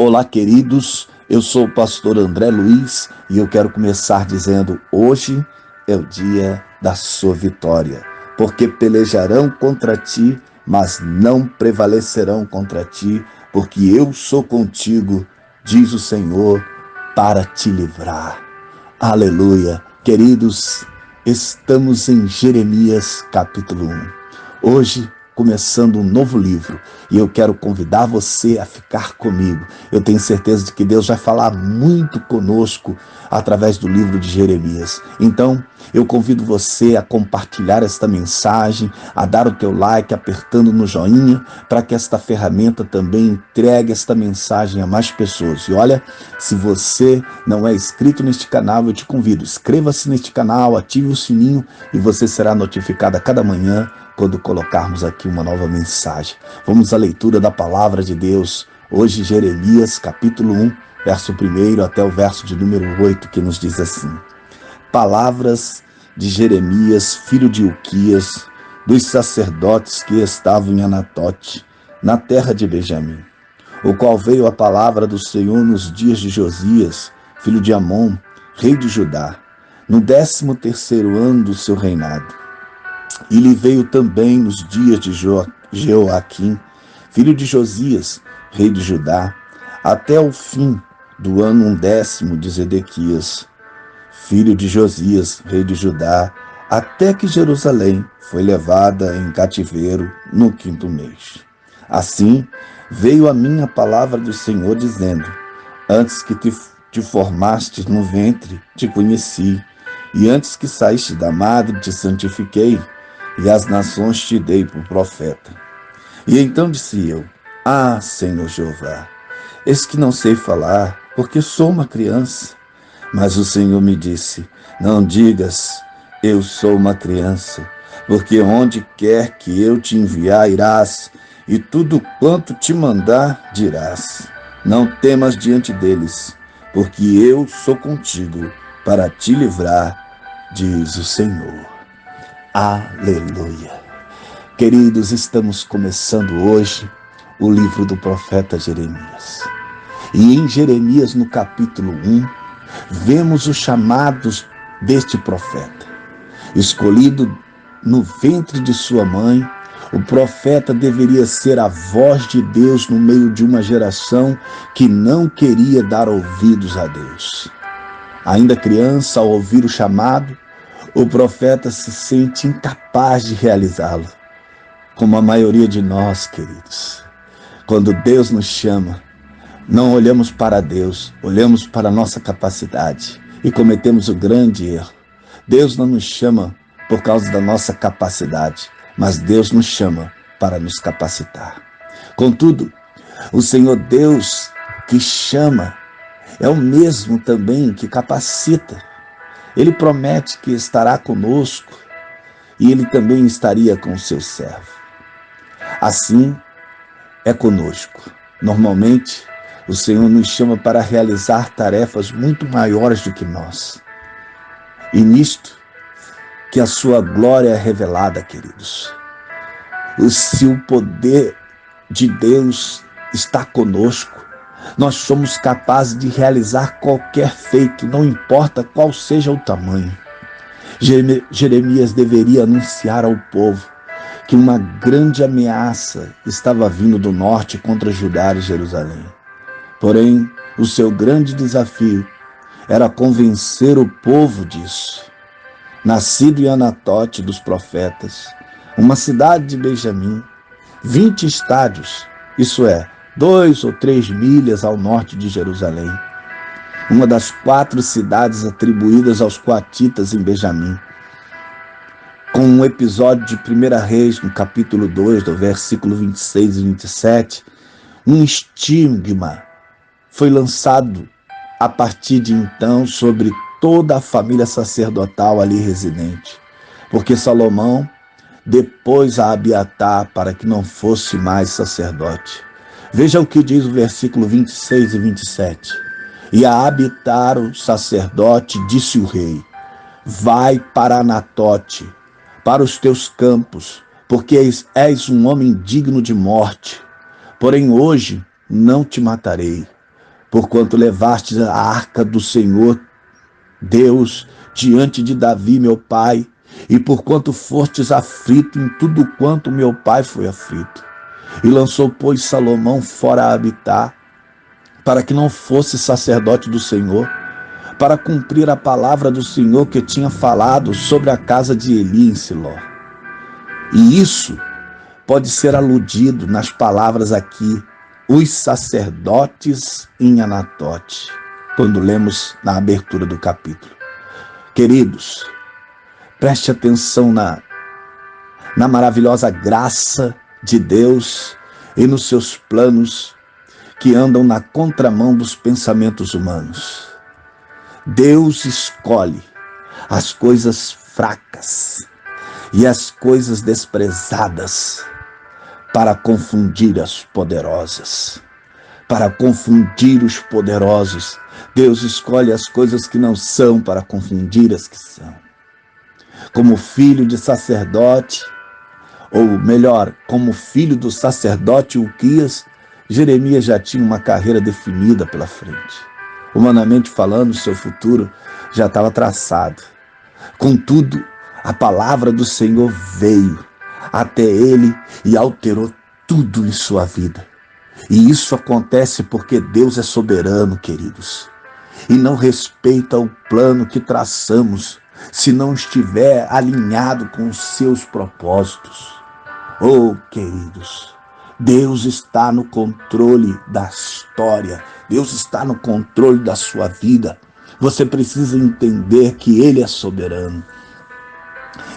Olá, queridos, eu sou o pastor André Luiz e eu quero começar dizendo: hoje é o dia da sua vitória, porque pelejarão contra ti, mas não prevalecerão contra ti, porque eu sou contigo, diz o Senhor, para te livrar. Aleluia. Queridos, estamos em Jeremias capítulo 1. Hoje, começando um novo livro, e eu quero convidar você a ficar comigo. Eu tenho certeza de que Deus vai falar muito conosco através do livro de Jeremias. Então, eu convido você a compartilhar esta mensagem, a dar o teu like, apertando no joinha, para que esta ferramenta também entregue esta mensagem a mais pessoas. E olha, se você não é inscrito neste canal, eu te convido, inscreva-se neste canal, ative o sininho e você será notificado a cada manhã quando colocarmos aqui uma nova mensagem. Vamos à leitura da palavra de Deus. Hoje, Jeremias, capítulo 1, verso 1 até o verso de número 8, que nos diz assim: Palavras de Jeremias, filho de Ilquias, dos sacerdotes que estavam em Anatote, na terra de Benjamim, o qual veio a palavra do Senhor nos dias de Josias, filho de Amon, rei de Judá, no 13º ano do seu reinado. E lhe veio também nos dias de Jeoaquim, filho de Josias, rei de Judá, até o fim do ano 10º de Zedequias, filho de Josias, rei de Judá, até que Jerusalém foi levada em cativeiro no 5º mês. Assim veio a mim a palavra do Senhor, dizendo: Antes que te formastes no ventre, te conheci, e antes que saíste da madre, te santifiquei, e as nações te dei por profeta. E então disse eu: Senhor Jeová, eis que não sei falar, porque sou uma criança. Mas o Senhor me disse: Não digas, eu sou uma criança, porque onde quer que eu te enviar, irás, e tudo quanto te mandar, dirás. Não temas diante deles, porque eu sou contigo para te livrar, diz o Senhor. Aleluia. Queridos, estamos começando hoje o livro do profeta Jeremias. E em Jeremias, no capítulo 1, vemos os chamados deste profeta. Escolhido no ventre de sua mãe, o profeta deveria ser a voz de Deus no meio de uma geração que não queria dar ouvidos a Deus. Ainda criança, ao ouvir o chamado, o profeta se sente incapaz de realizá-lo, como a maioria de nós, queridos. Quando Deus nos chama, não olhamos para Deus, olhamos para a nossa capacidade e cometemos o grande erro. Deus não nos chama por causa da nossa capacidade, mas Deus nos chama para nos capacitar. Contudo, o Senhor Deus que chama é o mesmo também que capacita. Ele promete que estará conosco e Ele também estaria com o seu servo. Assim é conosco. Normalmente, o Senhor nos chama para realizar tarefas muito maiores do que nós. E nisto que a sua glória é revelada, queridos. Se o poder de Deus está conosco, nós somos capazes de realizar qualquer feito, não importa qual seja o tamanho. Jeremias deveria anunciar ao povo que uma grande ameaça estava vindo do norte contra Judá e Jerusalém. Porém, o seu grande desafio era convencer o povo disso. Nascido em Anatote dos profetas, uma cidade de Benjamim, 20 estádios, isso é, 2 ou 3 milhas ao norte de Jerusalém, uma das 4 cidades atribuídas aos coatitas em Benjamim. Com um episódio de 1 Reis, no capítulo 2, do versículo 26 e 27, um estigma foi lançado a partir de então sobre toda a família sacerdotal ali residente, porque Salomão depôs a Abiatar para que não fosse mais sacerdote. Veja o que diz o versículo 26 e 27. E a Abiatar, o sacerdote, disse o rei: Vai para Anatote, para os teus campos, porque és um homem digno de morte. Porém hoje não te matarei, porquanto levaste a arca do Senhor, Deus, diante de Davi, meu pai, e porquanto fostes aflito em tudo quanto meu pai foi aflito. E lançou, pois, Salomão fora a habitar, para que não fosse sacerdote do Senhor, para cumprir a palavra do Senhor que tinha falado sobre a casa de Eli em Siló. E isso pode ser aludido nas palavras aqui, os sacerdotes em Anatote, quando lemos na abertura do capítulo. Queridos, preste atenção na maravilhosa graça de Deus e nos seus planos que andam na contramão dos pensamentos humanos. Deus escolhe as coisas fracas e as coisas desprezadas para confundir as poderosas, para confundir os poderosos. Deus escolhe as coisas que não são para confundir as que são. Como filho de sacerdote, ou melhor, como filho do sacerdote Uquias, Jeremias já tinha uma carreira definida pela frente. Humanamente falando, seu futuro já estava traçado. Contudo, a palavra do Senhor veio até ele e alterou tudo em sua vida. E isso acontece porque Deus é soberano, queridos, e não respeita o plano que traçamos se não estiver alinhado com os seus propósitos. Oh, queridos, Deus está no controle da história, Deus está no controle da sua vida. Você precisa entender que Ele é soberano.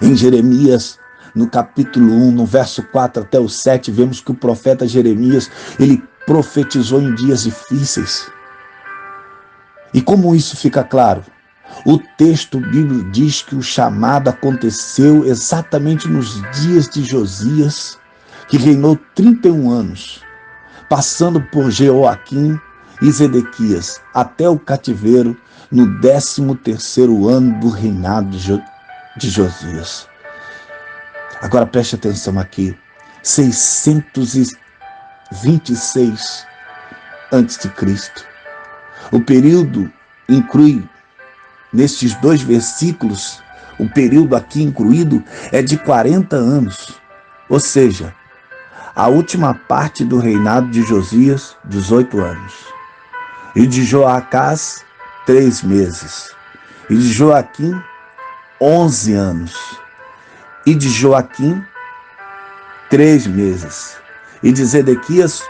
Em Jeremias, no capítulo 1, no verso 4 até o 7, vemos que o profeta Jeremias, ele profetizou em dias difíceis. E como isso fica claro? O texto bíblico diz que o chamado aconteceu exatamente nos dias de Josias, que reinou 31 anos, passando por Jeoaquim e Zedequias, até o cativeiro no 13º ano do reinado de Josias. Agora preste atenção aqui, 626 a.C. O período inclui, nestes 2 versículos, o período aqui incluído é de 40 anos, ou seja, a última parte do reinado de Josias, 18 anos, e de Joacás, 3 meses, e de Joaquim, 11 anos, e de Joaquim, 3 meses, e de Zedequias,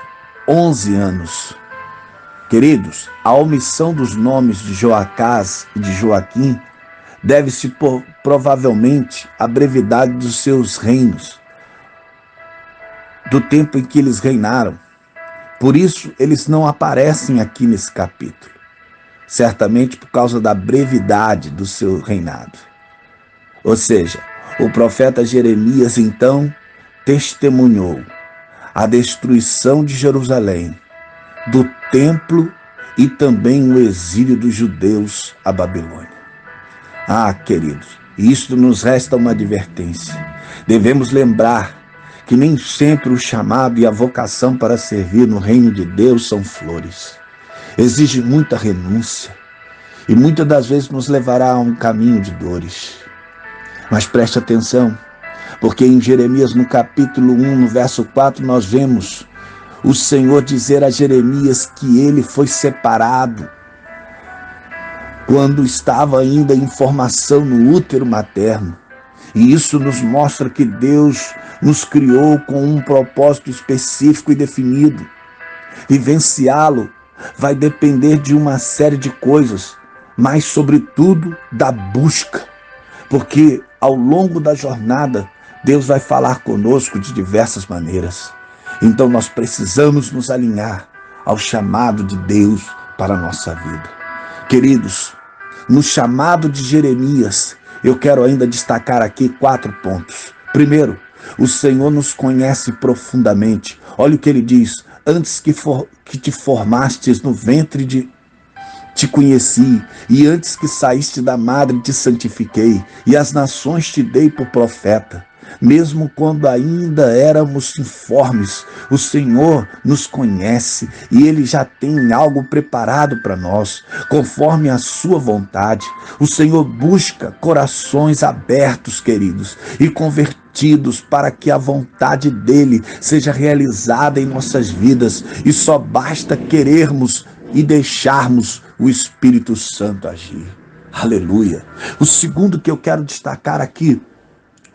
11 anos. Queridos, a omissão dos nomes de Joacás e de Joaquim deve-se provavelmente à brevidade dos seus reinos, do tempo em que eles reinaram. Por isso, eles não aparecem aqui nesse capítulo, certamente por causa da brevidade do seu reinado. Ou seja, o profeta Jeremias, então, testemunhou a destruição de Jerusalém, do templo e também o exílio dos judeus à Babilônia. Ah, queridos, isto nos resta uma advertência. Devemos lembrar que nem sempre o chamado e a vocação para servir no reino de Deus são flores. Exige muita renúncia e muitas das vezes nos levará a um caminho de dores. Mas preste atenção, porque em Jeremias, no capítulo 1, no verso 4, nós vemos o Senhor dizer a Jeremias que ele foi separado quando estava ainda em formação no útero materno. E isso nos mostra que Deus nos criou com um propósito específico e definido. Vivenciá-lo vai depender de uma série de coisas, mas sobretudo da busca, porque ao longo da jornada Deus vai falar conosco de diversas maneiras. Então nós precisamos nos alinhar ao chamado de Deus para a nossa vida. Queridos, no chamado de Jeremias, eu quero ainda destacar aqui 4 pontos. Primeiro, o Senhor nos conhece profundamente. Olha o que ele diz: antes que te formastes no ventre te conheci, e antes que saíste da madre te santifiquei, e as nações te dei por profeta. Mesmo quando ainda éramos informes, o Senhor nos conhece e Ele já tem algo preparado para nós, conforme a sua vontade. O Senhor busca corações abertos, queridos, e convertidos para que a vontade dEle seja realizada em nossas vidas, e só basta querermos e deixarmos o Espírito Santo agir. Aleluia! O segundo que eu quero destacar aqui,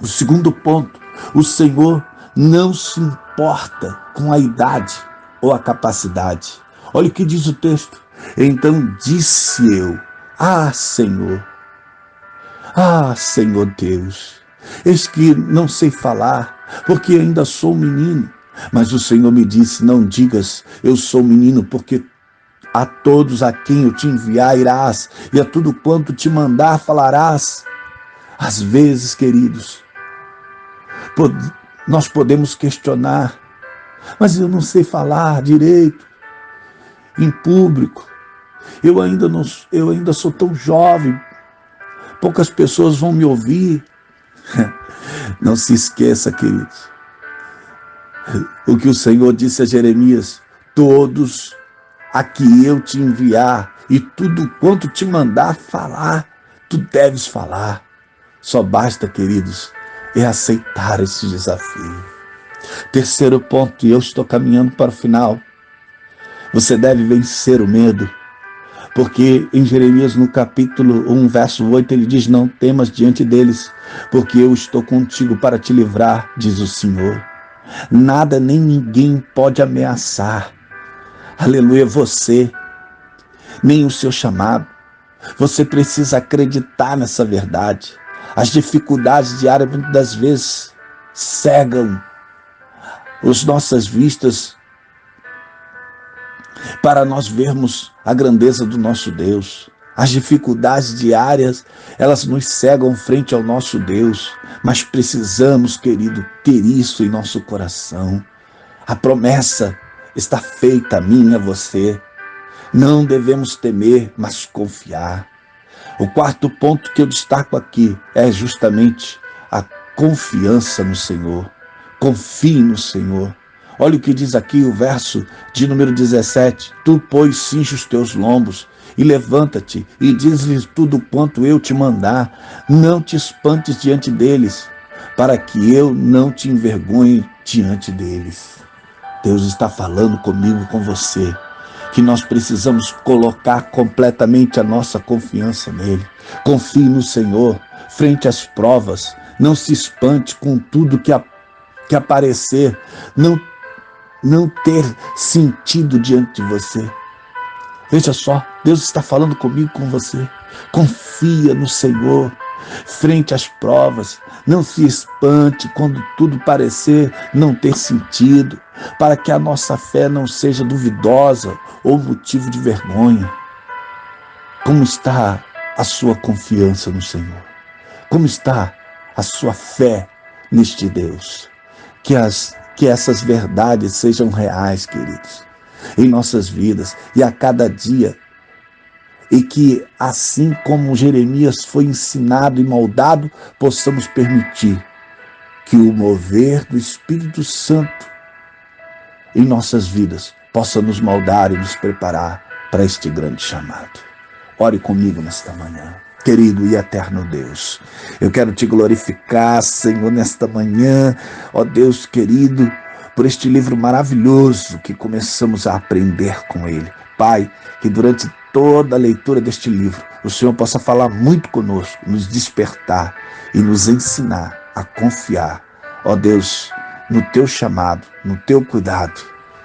o segundo ponto, o Senhor não se importa com a idade ou a capacidade. Olha o que diz o texto. Então disse eu, Senhor Deus, eis que não sei falar, porque ainda sou menino. Mas o Senhor me disse, não digas, eu sou menino, porque a todos a quem eu te enviar irás, e a tudo quanto te mandar falarás. Às vezes, queridos, nós podemos questionar, mas eu não sei falar direito em público, eu ainda sou tão jovem, poucas pessoas vão me ouvir. Não se esqueça, queridos, o que o Senhor disse a Jeremias: todos a que eu te enviar e tudo quanto te mandar falar, tu deves falar. Só basta, queridos, é aceitar esse desafio. Terceiro ponto, e eu estou caminhando para o final. Você deve vencer o medo, porque em Jeremias, no capítulo 1, verso 8, ele diz: não temas diante deles, porque eu estou contigo para te livrar, diz o Senhor. Nada nem ninguém pode ameaçar, aleluia, você, nem o seu chamado. Você precisa acreditar nessa verdade. As dificuldades diárias muitas das vezes cegam as nossas vistas para nós vermos a grandeza do nosso Deus. As dificuldades diárias, elas nos cegam frente ao nosso Deus, mas precisamos, querido, ter isso em nosso coração. A promessa está feita a mim e a você. Não devemos temer, mas confiar. O quarto ponto que eu destaco aqui é justamente a confiança no Senhor. Confie no Senhor. Olha o que diz aqui o verso de número 17. Tu, pois, cinge os teus lombos e levanta-te e diz-lhes tudo quanto eu te mandar. Não te espantes diante deles, para que eu não te envergonhe diante deles. Deus está falando comigo, com você, que nós precisamos colocar completamente a nossa confiança nele. Confie no Senhor frente às provas. Não se espante com tudo que aparecer, não ter sentido diante de você. Veja só, Deus está falando comigo, com você. Confia no Senhor frente às provas. Não se espante quando tudo parecer não ter sentido, para que a nossa fé não seja duvidosa ou motivo de vergonha. Como está a sua confiança no Senhor? Como está a sua fé neste Deus? Que essas verdades sejam reais, queridos, em nossas vidas e a cada dia. E que, assim como Jeremias foi ensinado e moldado, possamos permitir que o mover do Espírito Santo em nossas vidas possa nos moldar e nos preparar para este grande chamado. Ore comigo nesta manhã. Querido e eterno Deus, eu quero te glorificar, Senhor, nesta manhã, ó Deus querido, por este livro maravilhoso que começamos a aprender com ele. Pai, que durante toda a leitura deste livro, o Senhor possa falar muito conosco, nos despertar e nos ensinar a confiar, ó Deus, no teu chamado, no teu cuidado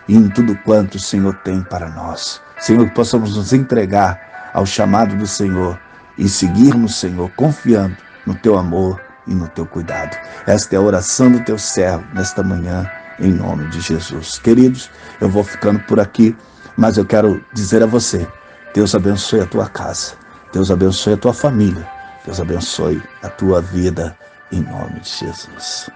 e em tudo quanto o Senhor tem para nós. Senhor, que possamos nos entregar ao chamado do Senhor e seguirmos, Senhor, confiando no teu amor e no teu cuidado. Esta é a oração do teu servo nesta manhã, em nome de Jesus. Queridos, eu vou ficando por aqui, mas eu quero dizer a você: Deus abençoe a tua casa, Deus abençoe a tua família, Deus abençoe a tua vida, em nome de Jesus.